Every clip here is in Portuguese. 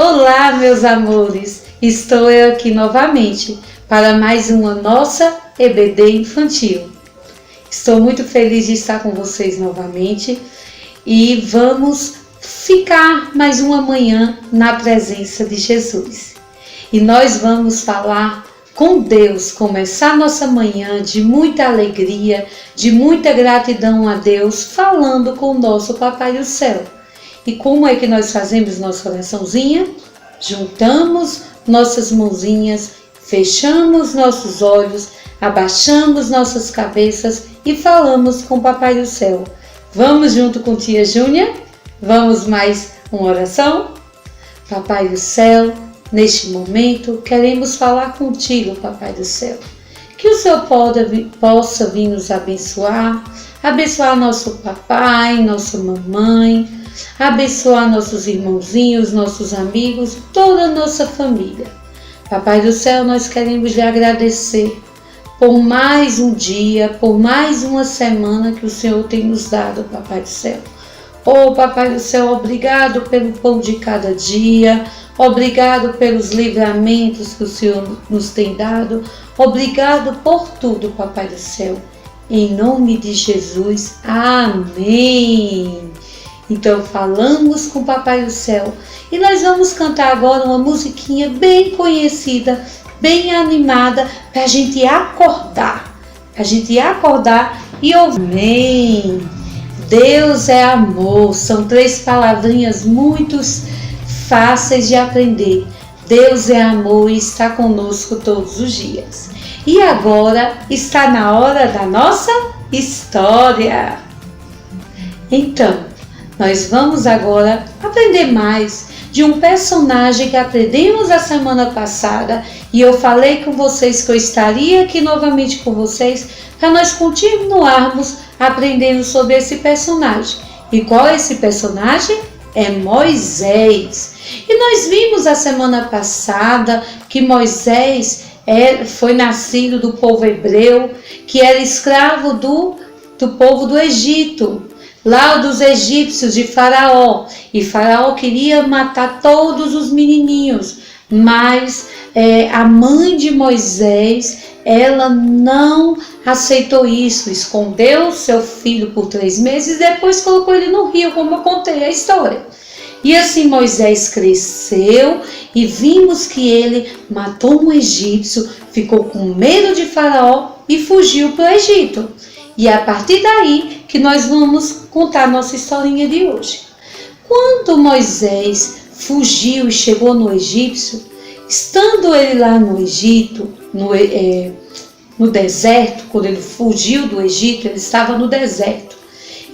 Olá, meus amores! Estou eu aqui novamente para mais uma nossa EBD infantil. Estou muito feliz de estar com vocês novamente e vamos ficar mais uma manhã na presença de Jesus. E nós vamos falar com Deus, começar nossa manhã de muita alegria, de muita gratidão a Deus, falando com o nosso Papai do Céu. E como é que nós fazemos nossa oraçãozinha? Juntamos nossas mãozinhas, fechamos nossos olhos, abaixamos nossas cabeças e falamos com o Papai do Céu. Vamos junto com tia Júnia? Vamos mais uma oração? Papai do Céu, neste momento queremos falar contigo, Papai do Céu. Que o Senhor possa vir nos abençoar, abençoar nosso papai, nossa mamãe, abençoar nossos irmãozinhos, nossos amigos, toda a nossa família. Papai do Céu, nós queremos lhe agradecer por mais um dia, por mais uma semana que o Senhor tem nos dado, Papai do Céu. Oh, Papai do Céu, obrigado pelo pão de cada dia, obrigado pelos livramentos que o Senhor nos tem dado, obrigado por tudo, Papai do Céu. Em nome de Jesus, amém. Então falamos com o Papai do Céu e nós vamos cantar agora uma musiquinha bem conhecida, bem animada, para a gente acordar. E ouvir. Amém. Deus é amor. São 3 palavrinhas muito fáceis de aprender. Deus é amor e está conosco todos os dias. E agora está na hora da nossa história. Então, nós vamos agora aprender mais de um personagem que aprendemos a semana passada e eu falei com vocês que eu estaria aqui novamente com vocês para nós continuarmos aprendendo sobre esse personagem. E qual é esse personagem? É Moisés. E nós vimos a semana passada que Moisés foi nascido do povo hebreu, que era escravo do povo do Egito. Lá dos egípcios de Faraó, e Faraó queria matar todos os menininhos, mas a mãe de Moisés, ela não aceitou isso, escondeu seu filho por 3 meses e depois colocou ele no rio, como eu contei a história. E assim Moisés cresceu e vimos que ele matou um egípcio, ficou com medo de Faraó e fugiu para o Egito. E é a partir daí que nós vamos contar nossa historinha de hoje. Quando Moisés fugiu e chegou no Egito, estando ele lá no Egito, no deserto, quando ele fugiu do Egito, ele estava no deserto.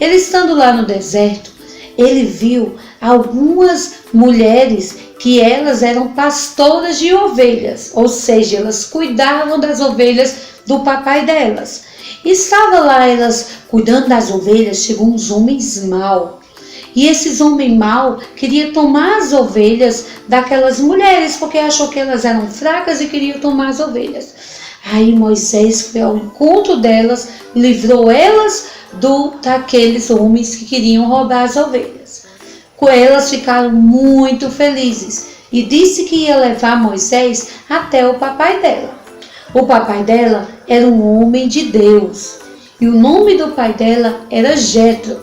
Ele estando lá no deserto, ele viu algumas mulheres que elas eram pastoras de ovelhas, ou seja, elas cuidavam das ovelhas do papai delas. Estava lá elas cuidando das ovelhas, chegou uns homens maus. E esses homens maus queriam tomar as ovelhas daquelas mulheres, porque achou que elas eram fracas e queriam tomar as ovelhas. Aí Moisés foi ao encontro delas, livrou elas daqueles homens que queriam roubar as ovelhas. Com elas ficaram muito felizes e disse que ia levar Moisés até o papai dela. O papai dela era um homem de Deus e o nome do pai dela era Jetro.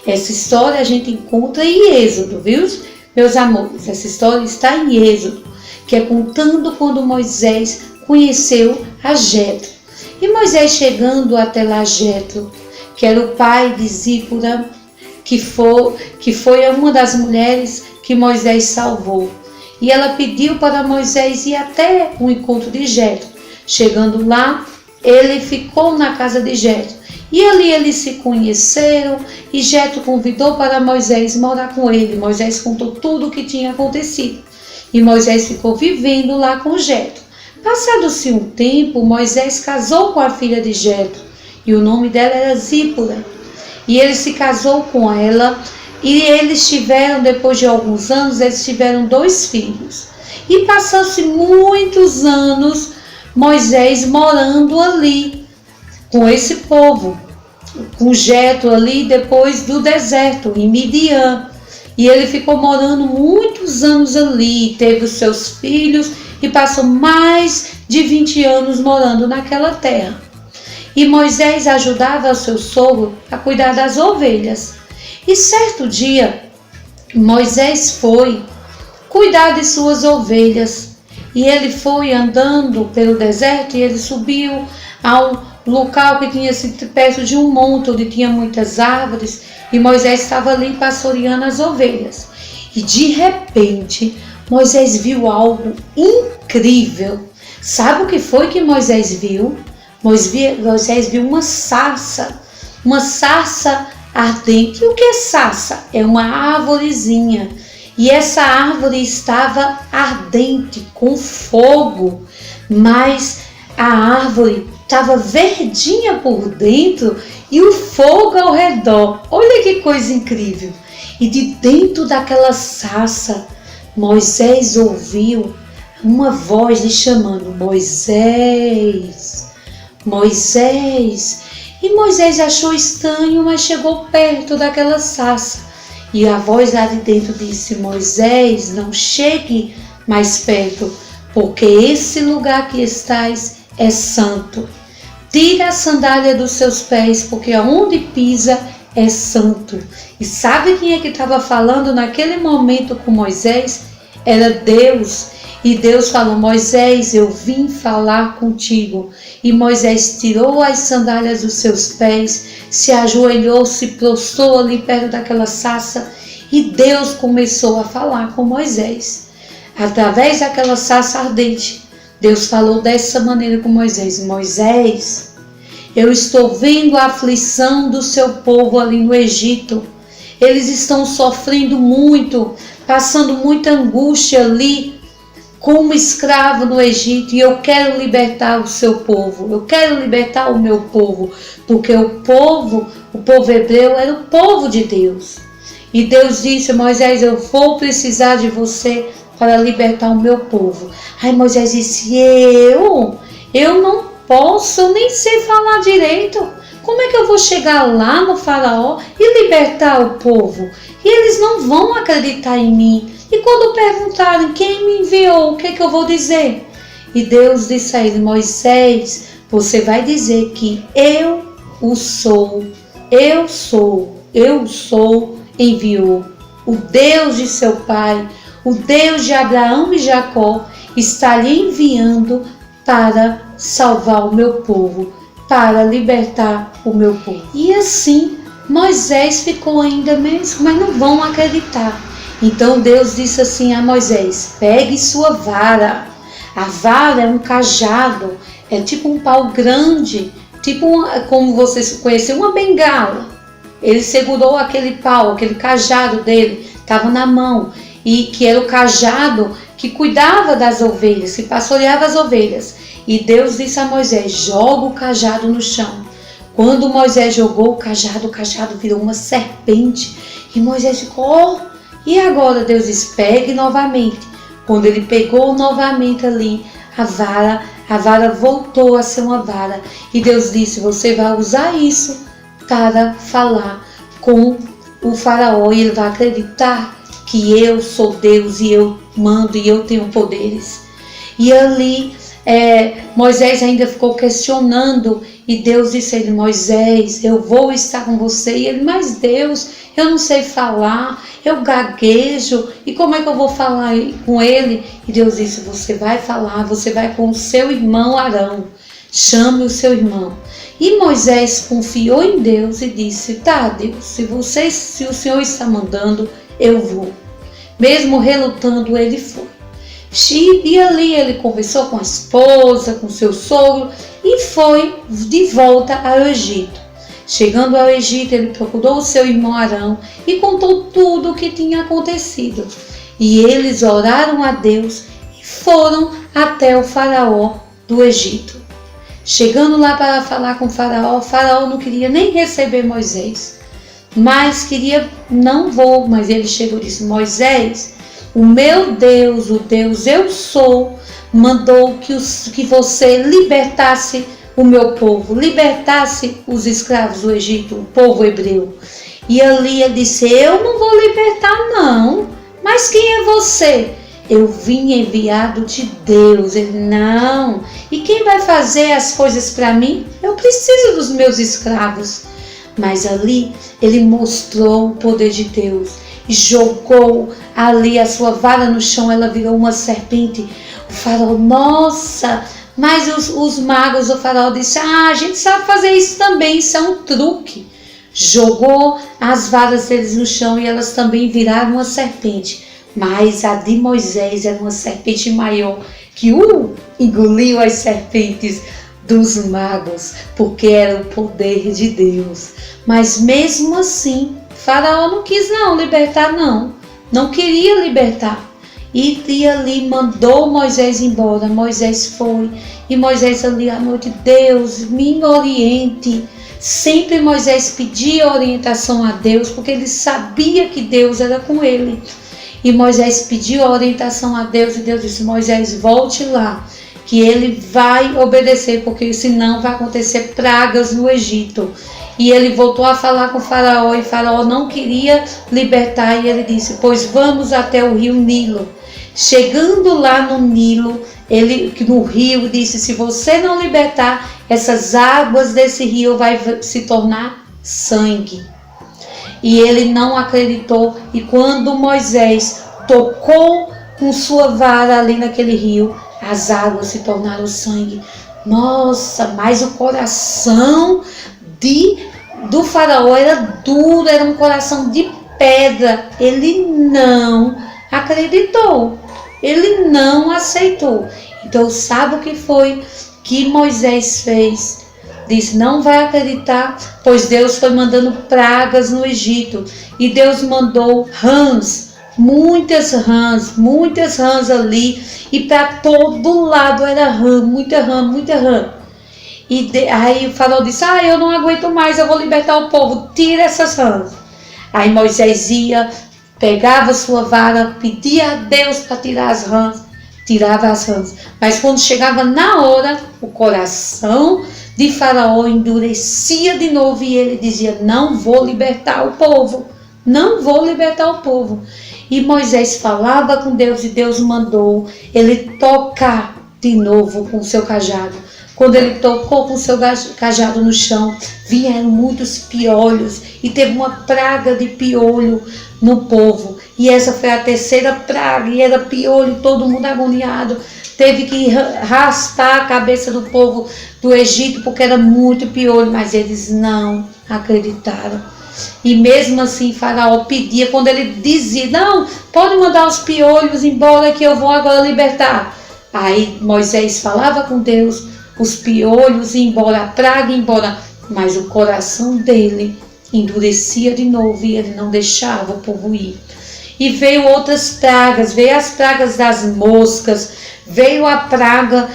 Essa história a gente encontra em Êxodo, viu, meus amores? Essa história está em Êxodo, que é contando quando Moisés conheceu a Jetro. E Moisés chegando até lá, Jetro, que era o pai de Zípora, que foi uma das mulheres que Moisés salvou. E ela pediu para Moisés ir até o encontro de Jetro. Chegando lá, ele ficou na casa de Jetro. E ali eles se conheceram e Jetro convidou para Moisés morar com ele. Moisés contou tudo o que tinha acontecido. E Moisés ficou vivendo lá com Jetro. Passado-se um tempo, Moisés casou com a filha de Jetro. E o nome dela era Zípora. E ele se casou com ela. E eles tiveram, depois de alguns anos, eles tiveram 2 filhos. E passou-se muitos anos Moisés morando ali com esse povo, com Jetro ali depois do deserto, em Midian. E ele ficou morando muitos anos ali, teve os seus filhos e passou mais de 20 anos morando naquela terra. E Moisés ajudava o seu sogro a cuidar das ovelhas. E certo dia, Moisés foi cuidar de suas ovelhas. E ele foi andando pelo deserto e ele subiu a um local que tinha sido perto de um monte onde tinha muitas árvores. E Moisés estava ali pastoreando as ovelhas. E de repente, Moisés viu algo incrível. Sabe o que foi que Moisés viu? Moisés viu uma sarça ardente. E o que é sarça? É uma árvorezinha. E essa árvore estava ardente, com fogo, mas a árvore estava verdinha por dentro e o fogo ao redor. Olha que coisa incrível! E de dentro daquela sarça, Moisés ouviu uma voz lhe chamando: Moisés, Moisés. E Moisés achou estranho, mas chegou perto daquela sarça. E a voz lá de dentro disse: Moisés, não chegue mais perto, porque esse lugar que estás é santo. Tira a sandália dos seus pés, porque aonde pisa é santo. E sabe quem é que estava falando naquele momento com Moisés? Era Deus. E Deus falou: Moisés, eu vim falar contigo. E Moisés tirou as sandálias dos seus pés, se ajoelhou, se prostrou ali perto daquela sarça. E Deus começou a falar com Moisés. Através daquela sarça ardente, Deus falou dessa maneira com Moisés: Moisés, eu estou vendo a aflição do seu povo ali no Egito. Eles estão sofrendo muito, passando muita angústia ali, como escravo no Egito, e eu quero libertar o seu povo, eu quero libertar o meu povo, porque o povo hebreu era o povo de Deus. E Deus disse: Moisés, eu vou precisar de você para libertar o meu povo. Aí Moisés disse: eu não posso, eu nem sei falar direito. Como é que eu vou chegar lá no faraó e libertar o povo? E eles não vão acreditar em mim. E quando perguntarem quem me enviou, o que é que eu vou dizer? E Deus disse a ele: Moisés, você vai dizer que eu sou, enviou. O Deus de seu pai, o Deus de Abraão e Jacó, está lhe enviando para salvar o meu povo, para libertar o meu povo. E assim Moisés ficou ainda mesmo, mas não vão acreditar. Então Deus disse assim a Moisés: pegue sua vara. A vara é um cajado, é tipo um pau grande, como vocês conhecem, uma bengala. Ele segurou aquele pau, aquele cajado dele, estava na mão, e que era o cajado que cuidava das ovelhas, que pastoreava as ovelhas. E Deus disse a Moisés: joga o cajado no chão. Quando Moisés jogou o cajado virou uma serpente. E Moisés ficou: e agora? Deus disse: pegue novamente. Quando ele pegou novamente ali a vara voltou a ser uma vara. E Deus disse: você vai usar isso para falar com o faraó, e ele vai acreditar que eu sou Deus e eu mando e eu tenho poderes. E ali Moisés ainda ficou questionando, e Deus disse a ele: Moisés, eu vou estar com você. E ele: mas Deus, eu não sei falar, eu gaguejo, e como é que eu vou falar com ele? E Deus disse: você vai falar, você vai com o seu irmão Arão, chame o seu irmão. E Moisés confiou em Deus e disse: tá, Deus, se o Senhor está mandando, eu vou. Mesmo relutando, ele foi. E ali ele conversou com a esposa, com seu sogro, e foi de volta ao Egito. Chegando ao Egito, ele procurou o seu irmão Arão e contou tudo o que tinha acontecido. E eles oraram a Deus e foram até o faraó do Egito. Chegando lá para falar com o faraó não queria nem receber Moisés, mas mas ele chegou e disse: Moisés, o meu Deus, o Deus eu sou, mandou que você libertasse o meu povo, libertasse os escravos do Egito, o povo hebreu. E ali ele disse: eu não vou libertar não. Mas quem é você? Eu vim enviado de Deus. Ele: não. E quem vai fazer as coisas para mim? Eu preciso dos meus escravos. Mas ali ele mostrou o poder de Deus. E jogou ali a sua vara no chão, ela virou uma serpente. O faraó: nossa! Mas os magos do faraó disseram: a gente sabe fazer isso também, isso é um truque. Jogou as varas deles no chão e elas também viraram uma serpente. Mas a de Moisés era uma serpente maior, que engoliu as serpentes dos magos, porque era o poder de Deus. Mas mesmo assim, Faraó não quis libertar não queria libertar. E ali mandou Moisés embora. Moisés foi, e Moisés ali à noite: Deus, me oriente. Sempre Moisés pedia orientação a Deus, porque ele sabia que Deus era com ele. E Moisés pediu a orientação a Deus, e Deus disse: Moisés, volte lá, que ele vai obedecer, porque senão vai acontecer pragas no Egito. E ele voltou a falar com Faraó, e Faraó não queria libertar, e ele disse: pois vamos até o rio Nilo. Chegando lá no Nilo, no rio, disse: se você não libertar, essas águas desse rio vai se tornar sangue. E ele não acreditou, e quando Moisés tocou com sua vara ali naquele rio, as águas se tornaram sangue. Nossa, mas o coração do faraó era duro, era um coração de pedra. Ele não acreditou, ele não aceitou. Então sabe o que foi que Moisés fez? Disse: não vai acreditar, pois Deus foi mandando pragas no Egito. E Deus mandou rãs, muitas rãs ali. E para todo lado era rã, muita rã. Aí o faraó disse: eu não aguento mais, eu vou libertar o povo, tira essas rãs. Aí Moisés ia, pegava sua vara, pedia a Deus para tirar as rãs, tirava as rãs. Mas quando chegava na hora, o coração de Faraó endurecia de novo, e ele dizia: não vou libertar o povo, não vou libertar o povo. E Moisés falava com Deus, e Deus mandou ele tocar de novo com o seu cajado. Quando ele tocou com o seu cajado no chão, vieram muitos piolhos, e teve uma praga de piolho no povo. E essa foi a terceira praga, e era piolho, todo mundo agoniado. Teve que raspar a cabeça do povo do Egito, porque era muito piolho, mas eles não acreditaram. E mesmo assim Faraó pedia, quando ele dizia: não, pode mandar os piolhos embora, que eu vou agora libertar. Aí Moisés falava com Deus, os piolhos iam embora, a praga ia embora, mas o coração dele endurecia de novo, e ele não deixava o povo ir. E veio outras pragas, veio as pragas das moscas, veio a praga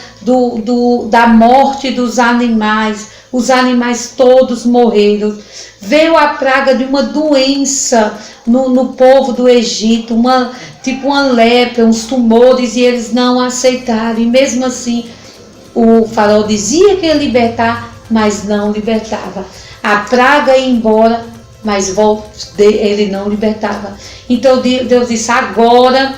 da morte dos animais, os animais todos morreram. Veio a praga de uma doença no povo do Egito, tipo uma lepra, uns tumores, e eles não aceitaram. E mesmo assim, o faraó dizia que ia libertar, mas não libertava. A praga ia embora, mas ele não libertava. Então Deus disse: agora,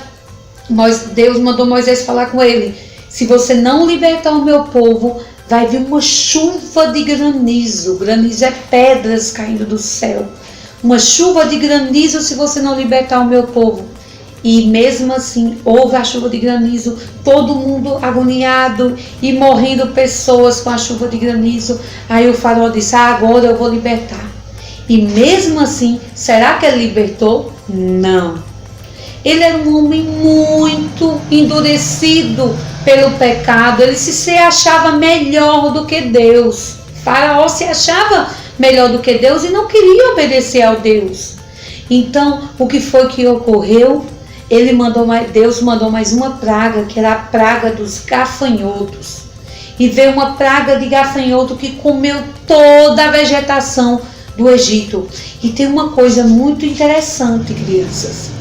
Deus mandou Moisés falar com ele: se você não libertar o meu povo, vai vir uma chuva de granizo. Granizo é pedras caindo do céu. Uma chuva de granizo se você não libertar o meu povo. E mesmo assim, houve a chuva de granizo, todo mundo agoniado e morrendo pessoas com a chuva de granizo. Aí o faraó disse: agora eu vou libertar. E mesmo assim, será que ele libertou? Não. Ele era um homem muito endurecido pelo pecado. Ele se achava melhor do que Deus. Faraó se achava melhor do que Deus e não queria obedecer ao Deus. Então, o que foi que ocorreu? Deus mandou mais uma praga, que era a praga dos gafanhotos. E veio uma praga de gafanhoto que comeu toda a vegetação do Egito. E tem uma coisa muito interessante, crianças.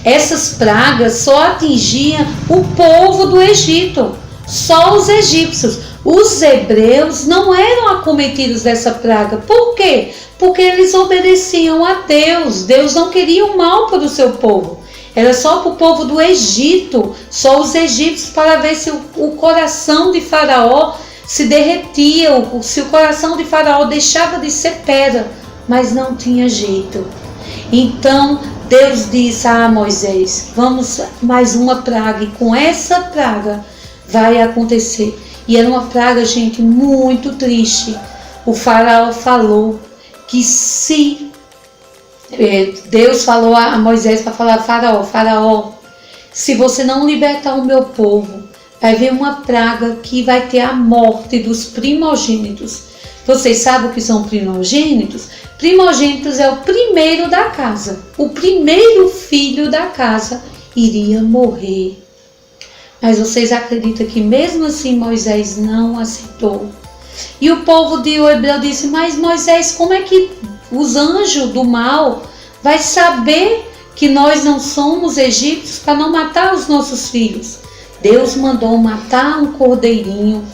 Essas pragas só atingiam o povo do Egito, só os egípcios. Os hebreus não eram acometidos dessa praga. Por quê? Porque eles obedeciam a Deus. Deus não queria o mal para o seu povo. Era só para o povo do Egito, só os egípcios, para ver se o coração de Faraó se derretia, se o coração de Faraó deixava de ser pedra, mas não tinha jeito. Então Deus disse a Moisés: vamos mais uma praga, e com essa praga vai acontecer. E era uma praga, gente, muito triste. O Faraó falou que Deus falou a Moisés para falar: Faraó, se você não libertar o meu povo, vai vir uma praga que vai ter a morte dos primogênitos. Vocês sabem o que são primogênitos? Primogênitos é o primeiro da casa. O primeiro filho da casa iria morrer. Mas vocês acreditam que mesmo assim Moisés não aceitou? E o povo de Hebreu disse: mas Moisés, como é que os anjos do mal vai saber que nós não somos egípcios para não matar os nossos filhos? Deus mandou matar um cordeirinho,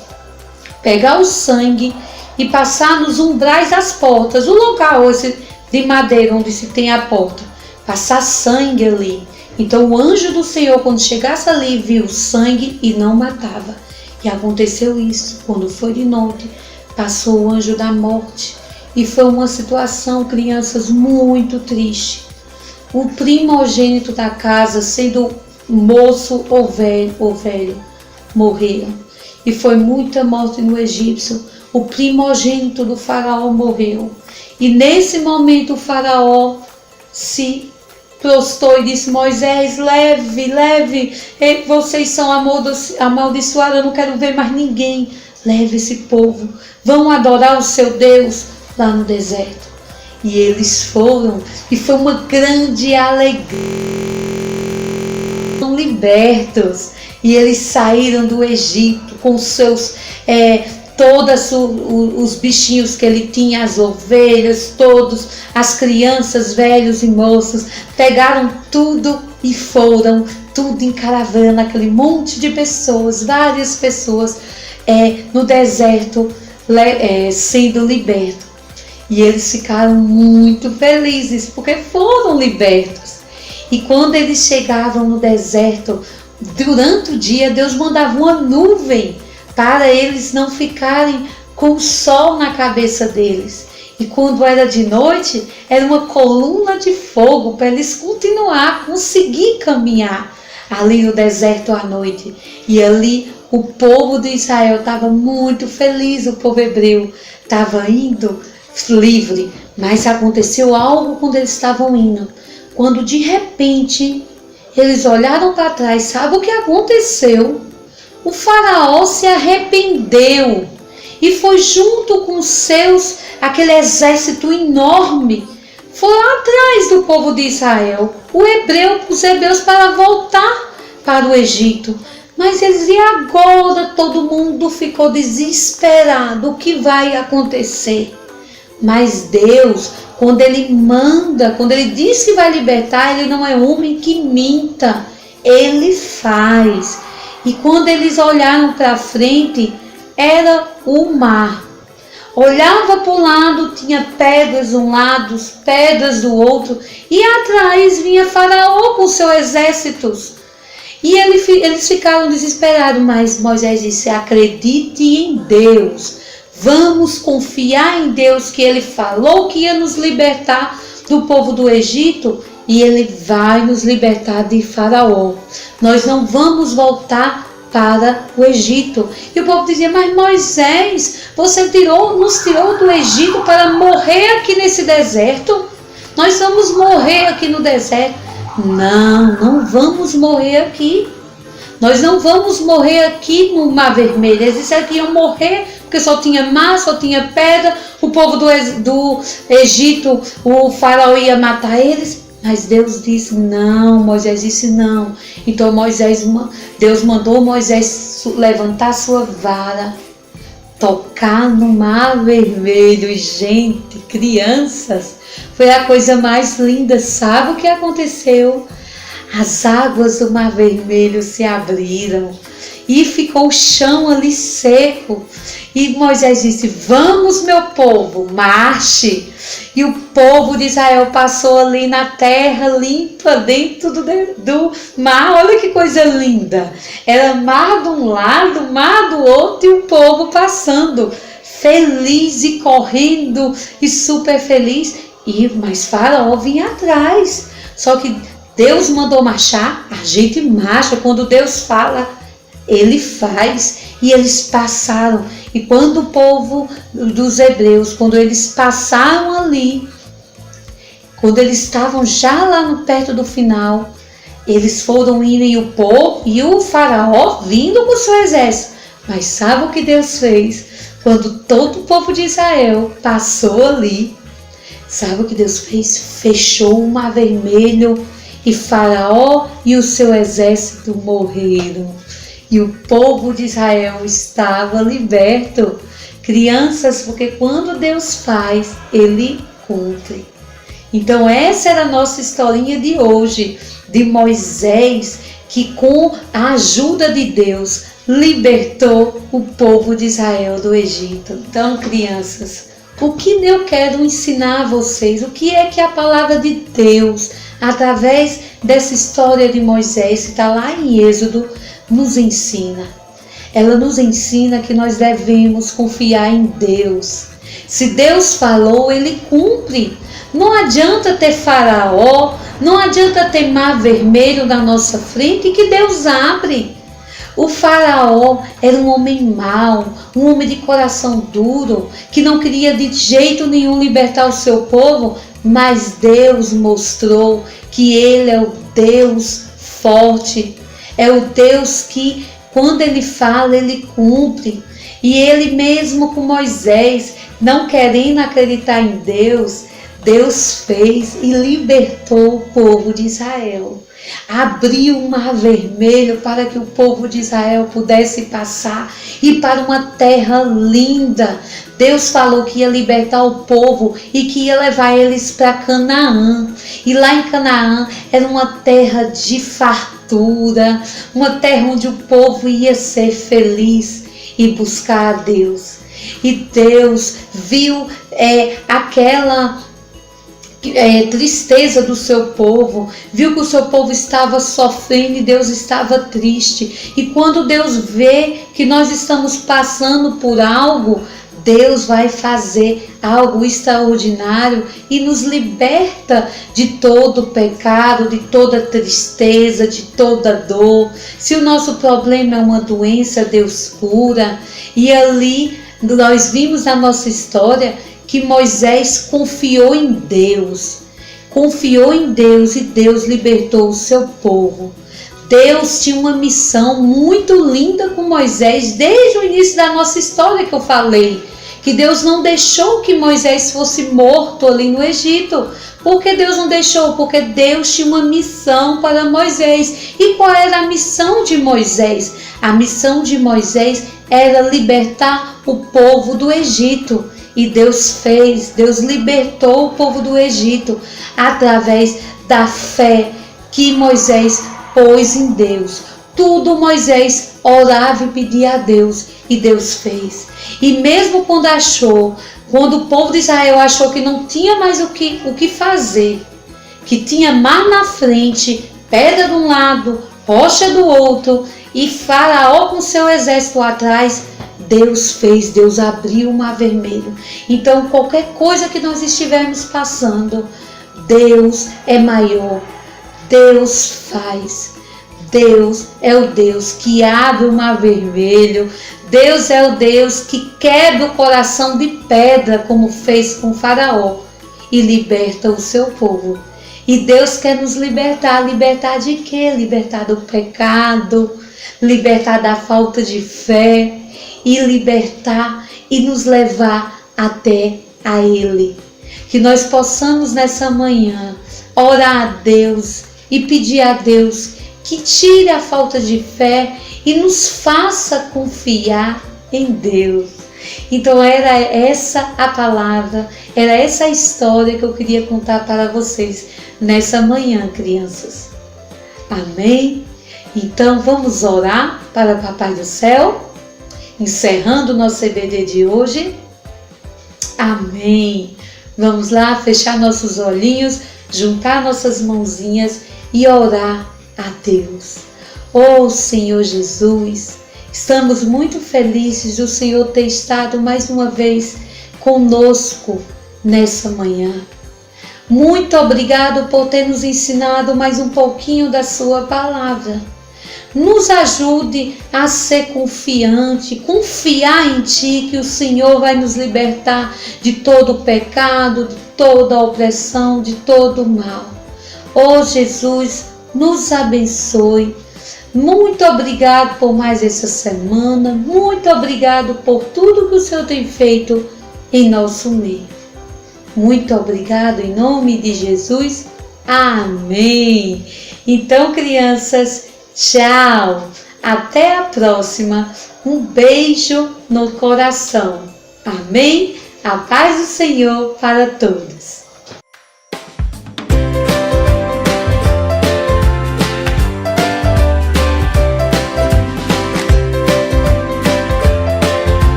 pegar o sangue e passar nos umbrais das portas, o local esse de madeira onde se tem a porta, passar sangue ali. Então o anjo do Senhor, quando chegasse ali, viu sangue e não matava. E aconteceu isso. Quando foi de noite, passou o anjo da morte. E foi uma situação, crianças, muito triste. O primogênito da casa, sendo moço ou velho, morreram. E foi muita morte no egípcio. O primogênito do faraó morreu. E nesse momento o faraó se prostrou e disse: Moisés, leve, vocês são amaldiçoados, eu não quero ver mais ninguém. Leve esse povo, vão adorar o seu Deus lá no deserto. E eles foram, e foi uma grande alegria. Foram libertos, e eles saíram do Egito com seus todos os bichinhos que ele tinha, as ovelhas, todos, as crianças, velhos e moços, pegaram tudo e foram, tudo em caravana, aquele monte de pessoas, várias pessoas no deserto sendo libertos. E eles ficaram muito felizes porque foram libertos. E quando eles chegavam no deserto, durante o dia, Deus mandava uma nuvem para eles não ficarem com o sol na cabeça deles. E quando era de noite, era uma coluna de fogo para eles conseguir caminhar ali no deserto à noite. E ali o povo de Israel estava muito feliz, o povo hebreu estava indo livre. Mas aconteceu algo quando eles estavam indo. Quando de repente eles olharam para trás, sabe o que aconteceu? O faraó se arrependeu e foi junto com aquele exército enorme, foi atrás do povo de Israel, os hebreus, para voltar para o Egito. Mas eles, e agora? Todo mundo ficou desesperado, o que vai acontecer? Mas Deus, quando Ele manda, quando Ele diz que vai libertar, Ele não é homem que minta, Ele faz. E quando eles olharam para frente, era o mar. Olhava para um lado, tinha pedras de um lado, pedras do outro. E atrás vinha Faraó com seus exércitos. E eles ficaram desesperados. Mas Moisés disse: acredite em Deus. Vamos confiar em Deus, que Ele falou que ia nos libertar do povo do Egito. E Ele vai nos libertar de Faraó. Nós não vamos voltar para o Egito. E o povo dizia: mas Moisés, você nos tirou do Egito para morrer aqui nesse deserto? Nós vamos morrer aqui no deserto. Não vamos morrer aqui. Nós não vamos morrer aqui no Mar Vermelho. Eles disseram que iam morrer porque só tinha mar, só tinha pedra. O povo do Egito, o faraó ia matar eles. Mas Deus disse não, Moisés disse não. Então Deus mandou Moisés levantar sua vara, tocar no Mar Vermelho. E, gente, crianças, foi a coisa mais linda. Sabe o que aconteceu? As águas do Mar Vermelho se abriram e ficou o chão ali seco. E Moisés disse: vamos, meu povo, marche. E o povo de Israel passou ali na terra limpa, dentro do mar. Olha que coisa linda. Era mar de um lado, mar do outro, e o povo passando, feliz e correndo e super feliz. Mas Faraó vinha atrás. Só que Deus mandou marchar, a gente marcha. Quando Deus fala, Ele faz. E eles passaram. E quando o povo dos hebreus, quando eles passaram ali, quando eles estavam já lá perto do final, eles foram indo e o povo e o faraó vindo com o seu exército. Mas sabe o que Deus fez? Quando todo o povo de Israel passou ali, sabe o que Deus fez? Fechou o mar vermelho e Faraó e o seu exército morreram. E o povo de Israel estava liberto. Crianças, porque quando Deus faz, Ele cumpre. Então essa era a nossa historinha de hoje, de Moisés, que com a ajuda de Deus, libertou o povo de Israel do Egito. Então, crianças, o que eu quero ensinar a vocês? O que é que a palavra de Deus, através dessa história de Moisés, que está lá em Êxodo, nos ensina? Ela nos ensina que nós devemos confiar em Deus. Se Deus falou, Ele cumpre. Não adianta ter Faraó, não adianta ter mar vermelho na nossa frente que Deus abre. O Faraó era um homem mau, um homem de coração duro, que não queria de jeito nenhum libertar o seu povo, mas Deus mostrou que Ele é o Deus forte, é o Deus que, quando Ele fala, Ele cumpre. E Ele mesmo com Moisés, não querendo acreditar em Deus, Deus fez e libertou o povo de Israel. Abriu o mar vermelho para que o povo de Israel pudesse passar e para uma terra linda. Deus falou que ia libertar o povo e que ia levar eles para Canaã. E lá em Canaã era uma terra de fartura, uma terra onde o povo ia ser feliz e buscar a Deus. E Deus viu aquela tristeza do seu povo, viu que o seu povo estava sofrendo e Deus estava triste. E quando Deus vê que nós estamos passando por algo, Deus vai fazer algo extraordinário e nos liberta de todo pecado, de toda tristeza, de toda dor. Se o nosso problema é uma doença, Deus cura. E ali nós vimos na nossa história que Moisés confiou em Deus e Deus libertou o seu povo. Deus tinha uma missão muito linda com Moisés desde o início da nossa história que eu falei, que Deus não deixou que Moisés fosse morto ali no Egito. Por que Deus não deixou? Porque Deus tinha uma missão para Moisés. E qual era a missão de Moisés? A missão de Moisés era libertar o povo do Egito. E Deus fez, Deus libertou o povo do Egito através da fé que Moisés pôs em Deus. Tudo Moisés orava e pedia a Deus e Deus fez. E mesmo quando o povo de Israel achou que não tinha mais o que fazer, que tinha mar na frente, pedra de um lado, rocha do outro e Faraó com seu exército atrás, Deus fez, Deus abriu o mar vermelho. Então qualquer coisa que nós estivermos passando, Deus é maior, Deus faz. Deus é o Deus que abre o mar vermelho, Deus é o Deus que quebra o coração de pedra, como fez com Faraó, e liberta o seu povo. E Deus quer nos libertar. Libertar de quê? Libertar do pecado, libertar da falta de fé, e libertar e nos levar até a Ele. Que nós possamos nessa manhã orar a Deus e pedir a Deus que tire a falta de fé e nos faça confiar em Deus. Então era essa a palavra, era essa a história que eu queria contar para vocês nessa manhã, crianças. Amém? Então vamos orar. para Papai do Céu, encerrando o nosso EBD de hoje. Amém. Vamos lá fechar nossos olhinhos, juntar nossas mãozinhas e orar a Deus. Oh Senhor Jesus, estamos muito felizes do Senhor ter estado mais uma vez conosco nessa manhã. Muito obrigado por ter nos ensinado mais um pouquinho da sua palavra. Nos ajude a ser confiante, confiar em Ti, que o Senhor vai nos libertar de todo o pecado, de toda a opressão, de todo o mal. Oh Jesus, nos abençoe. Muito obrigado por mais essa semana. Muito obrigado por tudo que o Senhor tem feito em nosso meio. Muito obrigado em nome de Jesus. Amém. Então, crianças, tchau. Até a próxima. Um beijo no coração. Amém. A paz do Senhor para todos.